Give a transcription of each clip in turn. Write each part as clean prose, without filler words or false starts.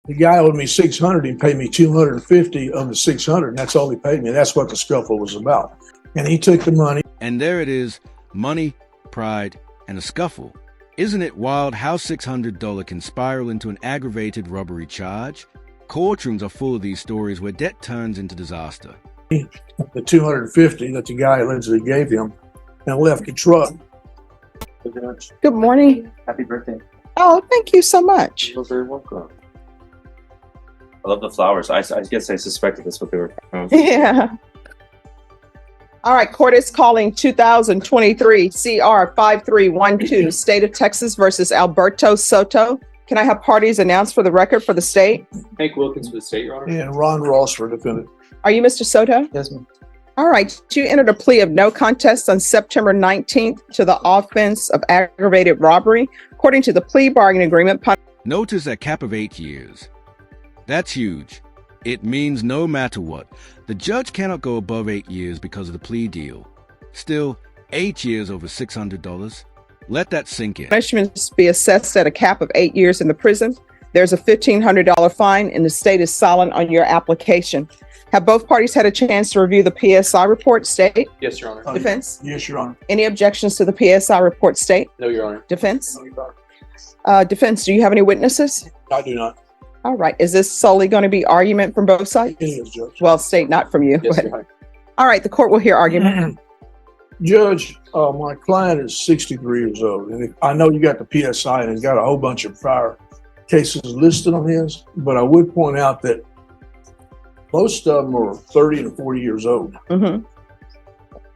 The guy owed me 600. He paid me 250 of the 600. And that's all he paid me. That's what the scuffle was about. And he took the money. And there it is, money, pride, and a scuffle. Isn't it wild how $600 can spiral into an aggravated robbery charge? Courtrooms are full of these stories where debt turns into disaster. The 250 that the guy allegedly gave him and left the truck. Good morning. Happy birthday. Oh, thank you so much. You're very welcome. I love the flowers. I guess I suspected that's what they were. Yeah. All right, court is calling 2023 CR 5312, State of Texas versus Alberto Sto. Can I have parties announced for the record for the state? Hank Wilkins for the state, Your Honor. And Ron Ross for defendant. Are you Mr. Soto? Yes, ma'am. All right, you entered a plea of no contest on September 19th to the offense of aggravated robbery. According to the plea bargaining agreement, Notice a cap of 8 years. That's huge. It means no matter what, the judge cannot go above 8 years because of the plea deal. Still, 8 years over $600. Let that sink in. punishments be assessed at a cap of 8 years in the prison. There's a $1,500 fine, and the state is silent on your application. Have both parties had a chance to review the PSI report, state? Yes, Your Honor. Defense? Yes, Your Honor. Any objections to the PSI report, state? No, Your Honor. Defense? No, Your Honor. Defense, do you have any witnesses? I do not. All right. Is this solely going to be argument from both sides? It is, Judge. Well, state, not from you. Yes, but- Your Honor. All right. The court will hear argument. Judge, my client is 63 years old. And I know you got the PSI and it's got a whole bunch of prior cases listed on his, but I would point out that most of them are 30 and 40 years old. Mhm.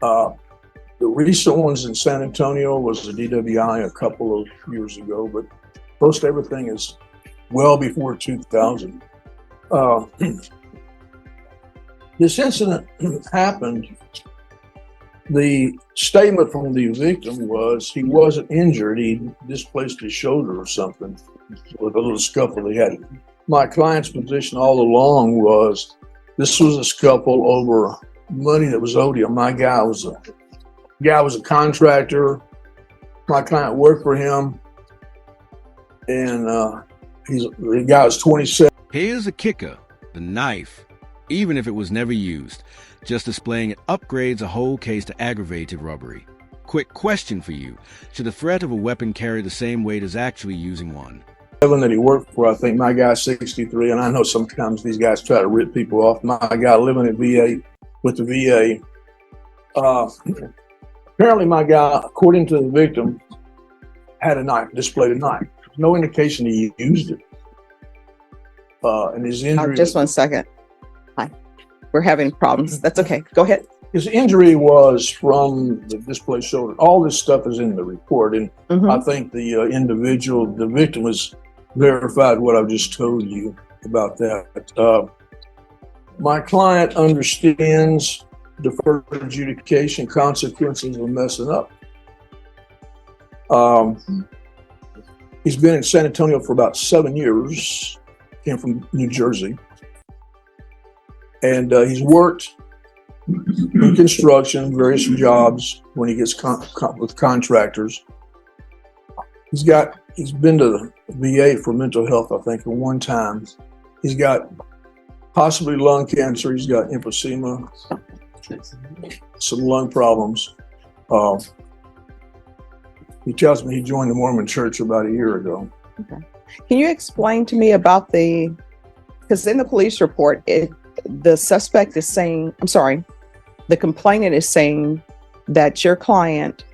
The recent ones in San Antonio was the DWI a couple of years ago, but most everything is well before 2000. This incident happened. The statement from the victim was he wasn't injured. He displaced his shoulder or something with a little scuffle he had. My client's position all along was this was a scuffle over money that was owed him. My guy was a contractor. My client worked for him, and the guy was 27. Here's a kicker, the knife. Even if it was never used, just displaying it upgrades a whole case to aggravated robbery. Quick question for you. Should the threat of a weapon carry the same weight as actually using one? That he worked for, I think my guy's 63, and I know sometimes these guys try to rip people off. My guy living at VA with the VA. Apparently my guy, according to the victim, had a knife, displayed a knife. There's no indication he used it. And his injury. Just 1 second. Hi. We're having problems. That's okay. Go ahead. His injury was from the displaced shoulder. All this stuff is in the report, and I think the victim has verified what I've just told you about that. My client understands deferred adjudication consequences of messing up. He's been in San Antonio for about 7 years, came from New Jersey, and he's worked in construction, various jobs when he gets with contractors. He's been to the VA for mental health, I think, at one time. He's got possibly lung cancer. He's got emphysema, some lung problems. He tells me he joined the Mormon church about a year ago. Okay. Can you explain to me about because in the police report, the suspect is saying, the complainant is saying that your client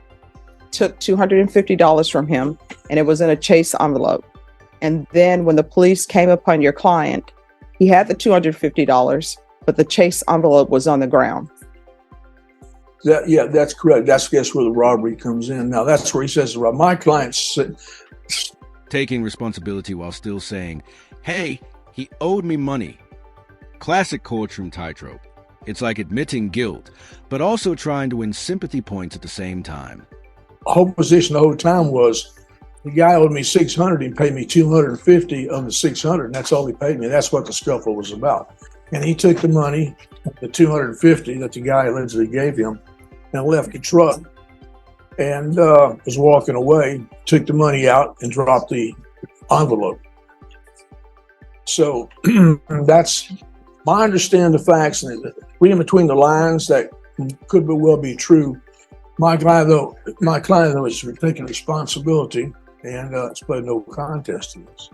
took $250 from him and it was in a Chase envelope. And then when the police came upon your client, he had the $250, but the Chase envelope was on the ground. That's correct. That's where the robbery comes in. Now that's where he says the robbery. My client's taking responsibility while still saying, hey, he owed me money. Classic courtroom tightrope. It's like admitting guilt, but also trying to win sympathy points at the same time. The whole position the whole time was the guy owed me 600. He paid me 250 of the 600, and that's all he paid me. That's what the scuffle was about. And he took the money, the 250 that the guy allegedly gave him, and left the truck and was walking away, took the money out and dropped the envelope. So that's my understanding of the facts, and reading between the lines, that could well be true. My client though is taking responsibility, and it's played no contest to this.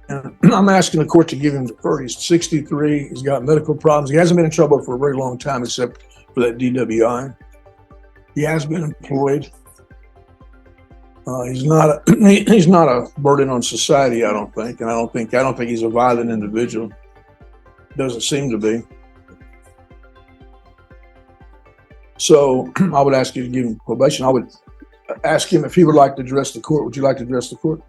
And I'm asking the court to give him defer. He's 63. He's got medical problems. He hasn't been in trouble for a very long time, except for that DWI. He has been employed. He's not a burden on society, I don't think, and I don't think he's a violent individual. Doesn't seem to be. So I would ask you to give him probation. I would ask him if he would like to address the court. Would you like to address the court?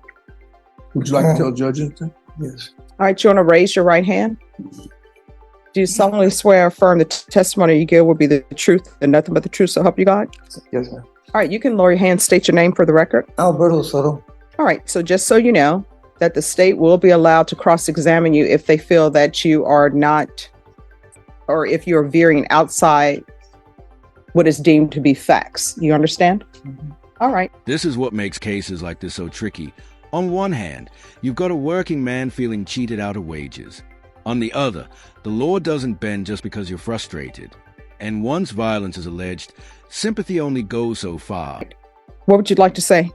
Would you like to tell the judge anything? Yes. All right, you want to raise your right hand? Do you solemnly swear or affirm the testimony you give will be the truth and nothing but the truth, so help you God? Yes, ma'am. All right, you can lower your hand, state your name for the record. Alberto Sto. All right, so just so you know, that the state will be allowed to cross-examine you if they feel that you are not, or if you're veering outside what is deemed to be facts. You understand? Mm-hmm. All right. This is what makes cases like this so tricky. On one hand, you've got a working man feeling cheated out of wages. On the other, the law doesn't bend just because you're frustrated. And once violence is alleged, sympathy only goes so far. What would you like to say?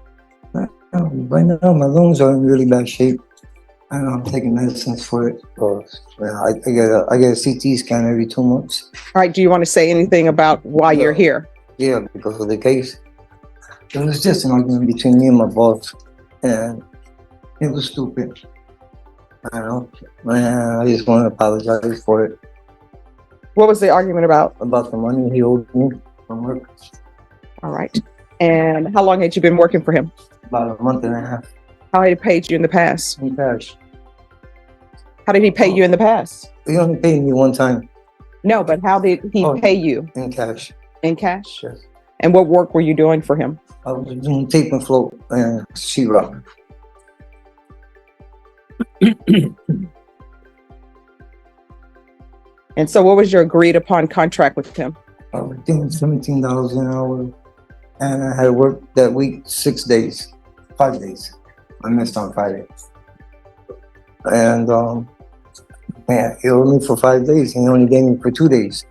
Right now, my lungs are in really bad shape, and I'm taking medicines for it. I get a CT scan every 2 months. All right, do you want to say anything about why you're here? Yeah, because of the case. It was just an argument between me and my boss, and it was stupid. I don't know. And I just want to apologize for it. What was the argument about? About the money he owed me from work. All right. And how long had you been working for him? About a month and a half. How had he paid you in the past? In cash. How did he pay you in the past? He only paid me one time. No, but how did he pay you? In cash. In cash? Yes. And what work were you doing for him? I was doing tape and float and sheetrock. And so what was your agreed upon contract with him? I was doing $17 an hour, and I had worked that week 6 days, 5 days. I missed on Friday. And man, he owed me for 5 days, and he only gave me for 2 days.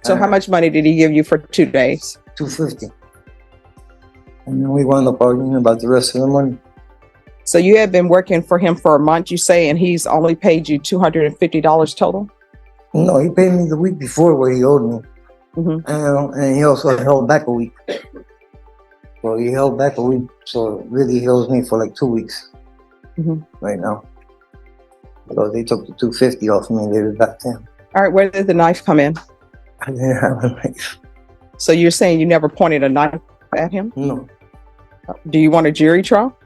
So how much money did he give you for 2 days? $250. And then we wound up arguing about the rest of the money. So you had been working for him for a month, you say, and he's only paid you $250 total? No, he paid me the week before what he owed me. Mm-hmm. And he also held back a week. So he held back a week. So really he owes me for like 2 weeks right now. So they took the $250 off me and gave it back to him. All right, where did the knife come in? I didn't have a knife. So you're saying you never pointed a knife at him? No, Do you want a jury trial?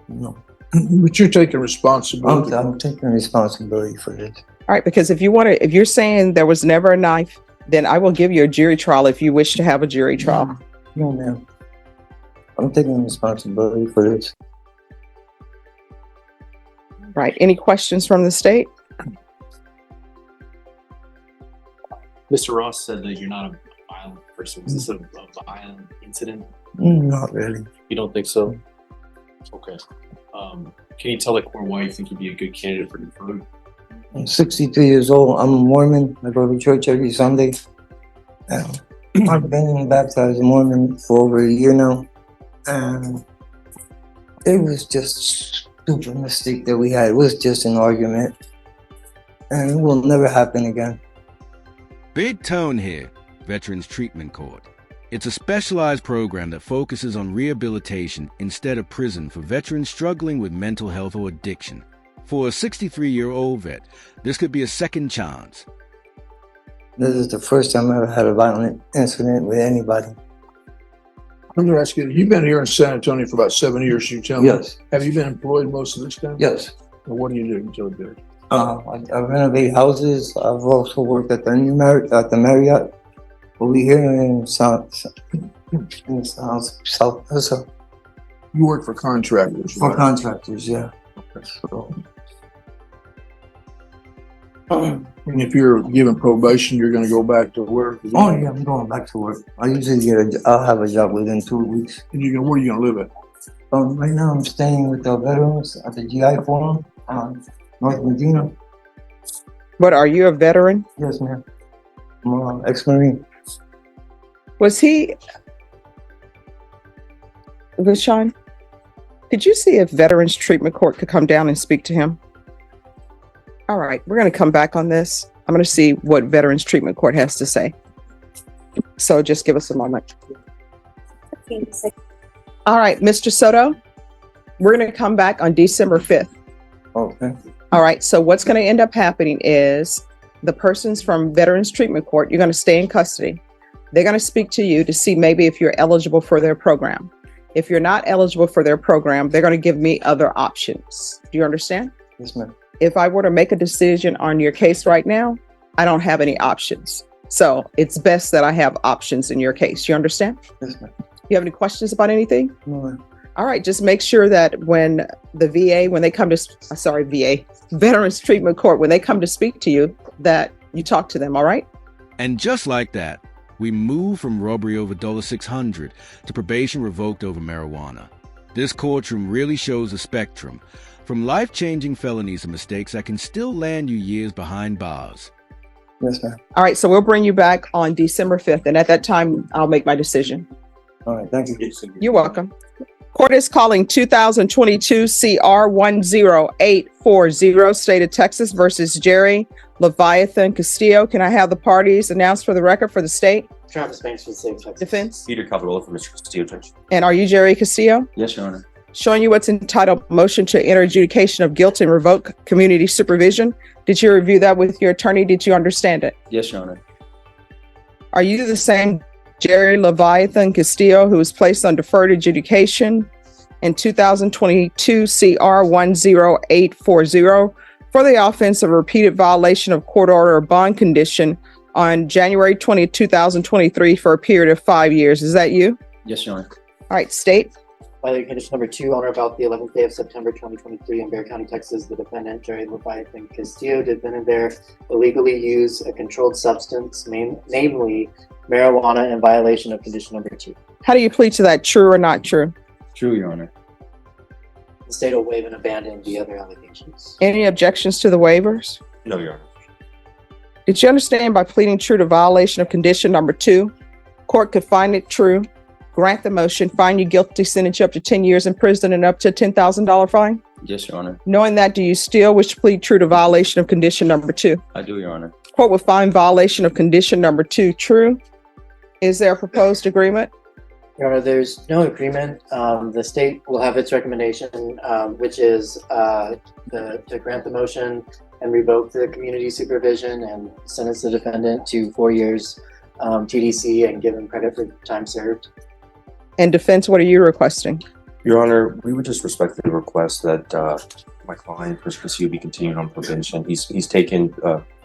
no. But you're taking responsibility. I'm taking responsibility for this. All right, because if you're saying there was never a knife, then I will give you a jury trial if you wish to have a jury trial. No, ma'am. I'm taking responsibility for this. Right. Any questions from the state? Mr. Ross said that you're not a violent person. Was this a violent incident? Not really. You don't think so? Okay. Can you tell the court why you think you'd be a good candidate for deferred? I'm 63 years old. I'm a Mormon. I go to church every Sunday. I've been baptized Mormon for over a year now. And it was just a stupid mistake that we had. It was just an argument. And it will never happen again. Big tone here, Veterans Treatment Court. It's a specialized program that focuses on rehabilitation instead of prison for veterans struggling with mental health or addiction. For a 63-year-old vet, this could be a second chance. This is the first time I ever had a violent incident with anybody. I'm going to ask you, you've been here in San Antonio for about 7 years, you tell me. Yes. Have you been employed most of this time? Yes. Or what do you do until there? I renovate houses. I've also worked at the Marriott. We'll be here in South. So You work for contractors. for right? contractors, yeah. So, And if you're given probation, you're going to go back to work. oh yeah, I'm going back to work. I'll have a job within 2 weeks. And where are you going to live at? Right now I'm staying with the veterans at the GI Forum, North Medina. But are you a veteran? Yes, ma'am. I'm ex-Marine. Was he, Sean, could you see if Veterans Treatment Court could come down and speak to him? All right, we're going to come back on this. I'm going to see what Veterans Treatment Court has to say. So just give us a moment. All right, Mr. Soto, we're going to come back on December 5th. Okay. All right, so what's going to end up happening is the persons from Veterans Treatment Court, you're going to stay in custody. They're going to speak to you to see maybe if you're eligible for their program. If you're not eligible for their program, they're going to give me other options. Do you understand? Yes, ma'am. If I were to make a decision on your case right now, I don't have any options. So it's best that I have options in your case. You understand? Yes, ma'am. You have any questions about anything? No, ma'am. All right, just make sure that when the VA, when they come to, Veterans Treatment Court, when they come to speak to you, that you talk to them, all right? And just like that, we move from robbery over $600 to probation revoked over marijuana. This courtroom really shows a spectrum, from life-changing felonies and mistakes that can still land you years behind bars. Yes, ma'am. All right, so we'll bring you back on December 5th, and at that time, I'll make my decision. All right, thank you. You're welcome. Court is calling 2022 CR 10840, State of Texas versus Jerry Leviathan Castillo. Can I have the parties announced for the record for the state? Travis Banks for the state of Texas. Defense? Peter Calderola for Mr. Castillo, Judge. And are you Jerry Castillo? Yes, Your Honor. Showing you what's entitled Motion to Enter Adjudication of Guilt and Revoke Community Supervision. Did you review that with your attorney? Did you understand it? Yes, Your Honor. Are you the same Jerry Leviathan Castillo who was placed on deferred adjudication in 2022 CR 10840 for the offense of repeated violation of court order or bond condition on January 20, 2023 for a period of 5 years? Is that you? Yes, Your Honor. All right, state. Violating condition number 2, on or about the 11th day of September 2023 in Bexar County, Texas, the defendant, Jerry Leviathan Castillo, defendant there illegally used a controlled substance, namely marijuana, in violation of condition number 2. How do you plead to that? True or not true? True, Your Honor. The state will waive and abandon the other allegations. Any objections to the waivers? No, Your Honor. Did you understand by pleading true to violation of condition number 2, court could find it true, grant the motion, find you guilty, sentence you up to 10 years in prison and up to a $10,000 fine? Yes, Your Honor. Knowing that, do you still wish to plead true to violation of condition number 2? I do, Your Honor. Court will find violation of condition number 2 true. Is there a proposed agreement? Your Honor, there's no agreement. The state will have its recommendation, which is to grant the motion and revoke the community supervision and sentence the defendant to 4 years TDC and give him credit for time served. And defense, what are you requesting? Your Honor, we would just respectfully request that my client, Mr. Castillo, be continued on probation. He's taken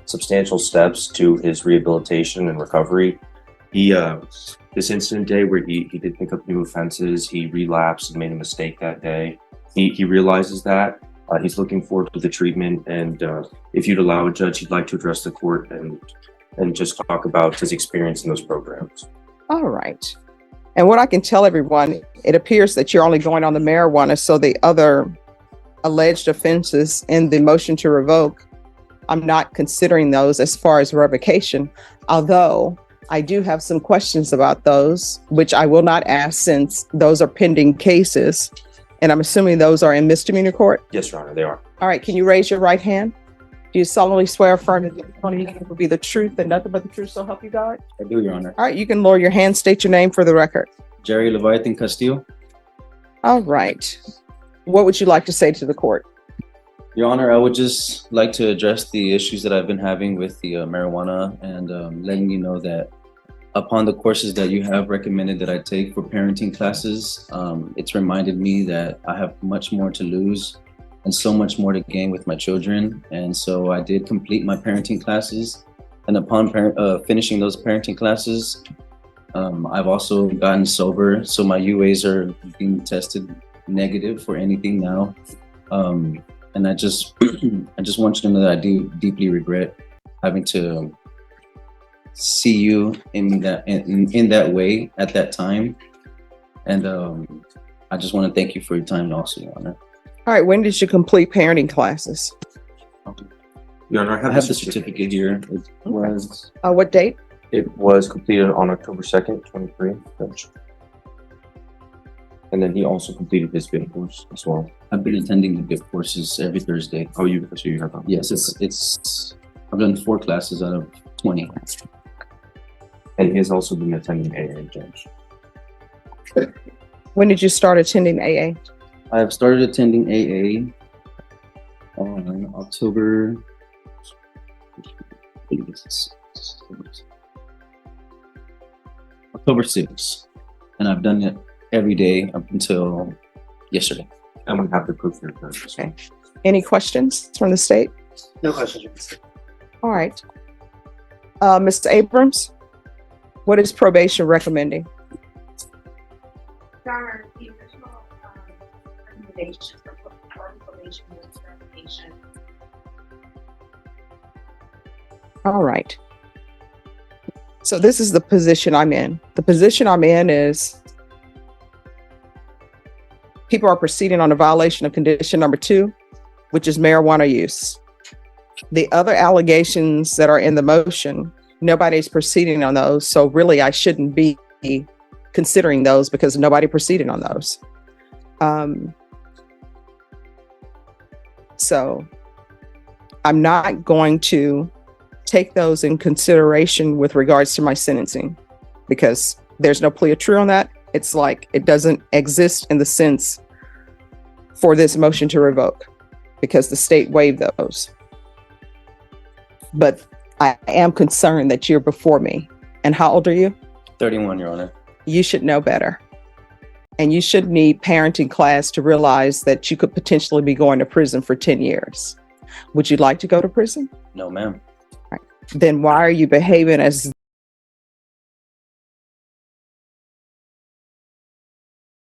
substantial steps to his rehabilitation and recovery. He this incident day where he did pick up new offenses, he relapsed and made a mistake that day. He realizes that. He's looking forward to the treatment, and if you'd allow it, Judge, he'd like to address the court and just talk about his experience in those programs. All right. And what I can tell everyone, it appears that you're only going on the marijuana, so the other alleged offenses in the motion to revoke, I'm not considering those as far as revocation, although I do have some questions about those, which I will not ask since those are pending cases. And I'm assuming those are in misdemeanor court? Yes, Your Honor, they are. All right, can you raise your right hand? Do you solemnly swear affirm that the testimony will be the truth and nothing but the truth, so help you God? I do, Your Honor. All right, you can lower your hand, state your name for the record. Jerry Leviathan Castillo. All right. What would you like to say to the court? Your Honor, I would just like to address the issues that I've been having with the marijuana and letting you know that upon the courses that you have recommended that I take for parenting classes, it's reminded me that I have much more to lose and so much more to gain with my children. And so I did complete my parenting classes. And upon finishing those parenting classes, I've also gotten sober. So my UAs are being tested negative for anything now. And I just want you to know that I do deeply regret having to see you in that way at that time. And I just want to thank you for your time also, Your Honor. All right, when did you complete parenting classes? Your Honor, I have the certificate here. It was, What date? It was completed on October 2nd, 23. And then he also completed his bid course as well. I've been attending the bid courses every Thursday. Oh, you have that? Yes, I've done 4 classes out of 20. And he has also been attending AA, Judge. When did you start attending AA? I have started attending AA on October 6th. And I've done it every day up until yesterday. And we have the proof here, Judge. Okay. Any questions from the state? No questions. All right. Mr. Abrams, what is probation recommending? Your the original recommendation for probation was termination. All right. So this is the position I'm in. The position I'm in is people are proceeding on a violation of condition number 2, which is marijuana use. The other allegations that are in the motion, nobody's proceeding on those. So really, I shouldn't be considering those because nobody proceeded on those. So I'm not going to take those in consideration with regards to my sentencing because there's no plea of true on that. It's like it doesn't exist in the sense for this motion to revoke because the state waived those. But I am concerned that you're before me. And how old are you? 31, Your Honor. You should know better. And you should need parenting class to realize that you could potentially be going to prison for 10 years. Would you like to go to prison? No, ma'am. Then why are you behaving as